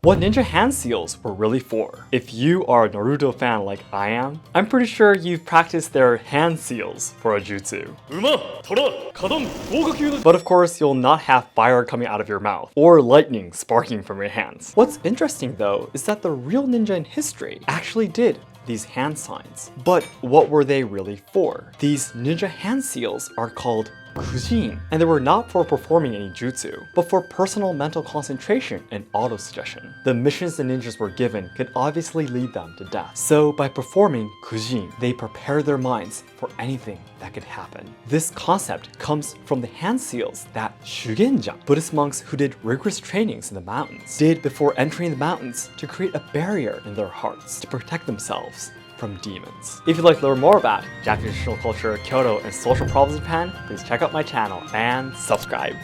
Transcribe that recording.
what ninja hand seals were really for. If you are a Naruto fan like I am, I'm pretty sure you've practiced their hand seals for a jutsu. But of course, you'll not have fire coming out of your mouth or lightning sparking from your hands. What's interesting though is that the real ninja in history actually did these hand signs. But what were they really for? These ninja hand seals are called Kuji-in, and they were not for performing any jutsu, but for personal mental concentration and autosuggestion. The missions the ninjas were given could obviously lead them to death. So by performing Kuji-in, they prepare their minds for anything that could happen. This concept comes from the hand seals that Shuriken, Buddhist monks who did rigorous trainings in the mountains, did before entering the mountains to create a barrier in their hearts to protect themselves from demons. If you'd like to learn more about Japanese traditional culture, Kyoto, and social problems in Japan, please check out my channel and subscribe.